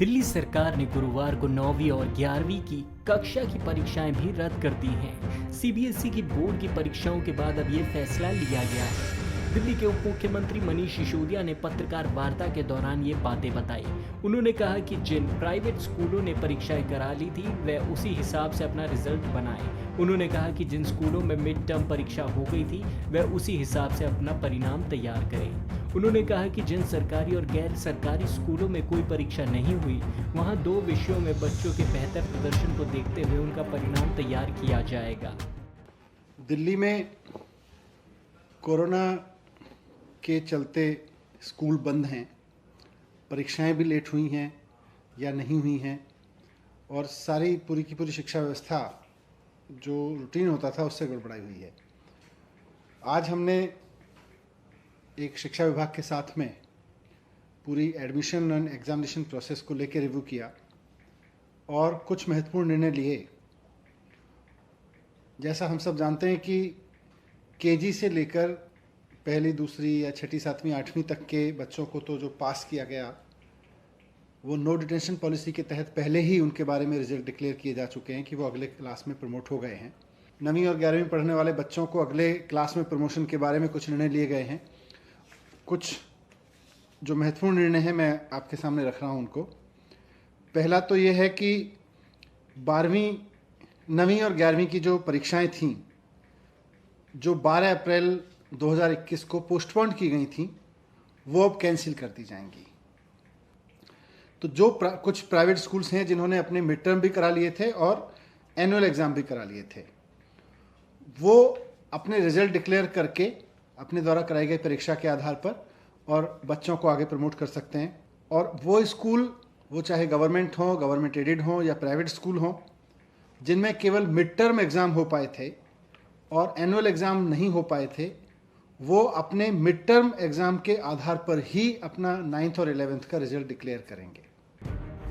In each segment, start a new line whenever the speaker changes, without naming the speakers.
दिल्ली सरकार ने गुरुवार को 9वीं और 11वीं की कक्षा की परीक्षाएं भी रद्द कर दी हैं। सीबीएसई की बोर्ड की परीक्षाओं के बाद अब ये फैसला लिया गया है। दिल्ली के उप मुख्यमंत्री मनीष सिसोदिया ने पत्रकार वार्ता के दौरान ये बातें बताई। उन्होंने कहा कि जिन प्राइवेट स्कूलों ने परीक्षाएं करा ली थी वह उसी हिसाब से अपना रिजल्ट बनाए। उन्होंने कहा कि जिन स्कूलों में मिड टर्म परीक्षा हो गई थी वह उसी हिसाब से अपना परिणाम तैयार करें। उन्होंने कहा कि जिन सरकारी और गैर सरकारी स्कूलों में कोई परीक्षा नहीं हुई वहां 2 विषयों में बच्चों के बेहतर प्रदर्शन को देखते हुए उनका परिणाम तैयार किया जाएगा।
दिल्ली में कोरोना के चलते स्कूल बंद हैं, परीक्षाएं भी लेट हुई हैं या नहीं हुई हैं और सारी पूरी की पूरी शिक्षा व्यवस्था जो रूटीन होता था उससे गड़बड़ाई हुई है। आज हमने एक शिक्षा विभाग के साथ में पूरी एडमिशन एंड एग्जामिनेशन प्रोसेस को लेकर रिव्यू किया और कुछ महत्वपूर्ण निर्णय लिए। जैसा हम सब जानते हैं कि केजी से लेकर पहली, दूसरी या छठी, सातवीं, आठवीं तक के बच्चों को तो जो पास किया गया वो नो डिटेंशन पॉलिसी के तहत पहले ही उनके बारे में रिजल्ट डिक्लेयर किए जा चुके हैं कि वो अगले क्लास में प्रमोट हो गए हैं। 9वीं और 11वीं पढ़ने वाले बच्चों को अगले क्लास में प्रमोशन के बारे में कुछ निर्णय लिए गए हैं। कुछ जो महत्वपूर्ण निर्णय हैं मैं आपके सामने रख रहा हूं उनको। पहला तो ये है कि 9वीं और 11वीं की जो परीक्षाएं थीं जो 12 अप्रैल 2021 को पोस्टपोन की गई थी वो अब कैंसिल कर दी जाएंगी। तो जो कुछ प्राइवेट स्कूल्स हैं जिन्होंने अपने मिड टर्म भी करा लिए थे और एनुअल एग्जाम भी करा लिए थे वो अपने रिजल्ट डिक्लेयर करके अपने द्वारा कराई गई परीक्षा के आधार पर और बच्चों को आगे प्रमोट कर सकते हैं। और वो स्कूल, वो चाहे गवर्नमेंट हो, गवर्नमेंट एडेड हो या प्राइवेट स्कूल हो, जिनमें केवल मिड टर्म एग्ज़ाम हो पाए थे और एनुअल एग्ज़ाम नहीं हो पाए थे, वो अपने मिड टर्म एग्ज़ाम के आधार पर ही अपना 9th और 11th का रिजल्ट डिक्लेयर करेंगे।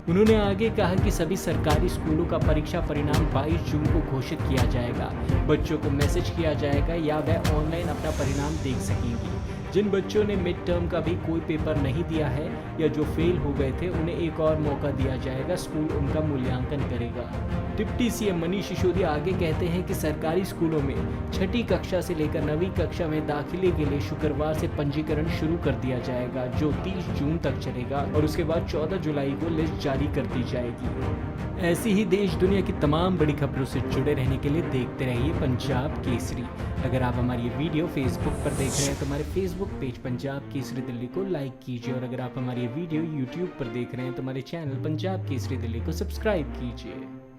उन्होंने आगे कहा कि सभी सरकारी स्कूलों का परीक्षा परिणाम 22 जून को घोषित किया जाएगा। बच्चों को मैसेज किया जाएगा या वह ऑनलाइन अपना परिणाम देख सकेंगे। जिन बच्चों ने मिड टर्म का भी कोई पेपर नहीं दिया है या जो फेल हो गए थे उन्हें एक और मौका दिया जाएगा। स्कूल उनका मूल्यांकन करेगा। डिप्टी सीएम मनीष सिसोदिया आगे कहते हैं कि सरकारी स्कूलों में छठी कक्षा से लेकर 9वीं कक्षा में दाखिले के लिए शुक्रवार से पंजीकरण शुरू कर दिया जाएगा जो 30 जून तक चलेगा और उसके बाद 14 जुलाई को लिस्ट जारी कर दी जाएगी। ऐसी ही देश दुनिया की तमाम बड़ी खबरों से जुड़े रहने के लिए देखते रहिए पंजाब केसरी। अगर आप हमारी ये वीडियो फेसबुक पर देख रहे हैं तो हमारे फेसबुक पेज पंजाब केसरी दिल्ली को लाइक कीजिए और अगर आप हमारी ये वीडियो यूट्यूब पर देख रहे हैं तो हमारे चैनल पंजाब केसरी दिल्ली को सब्सक्राइब कीजिए।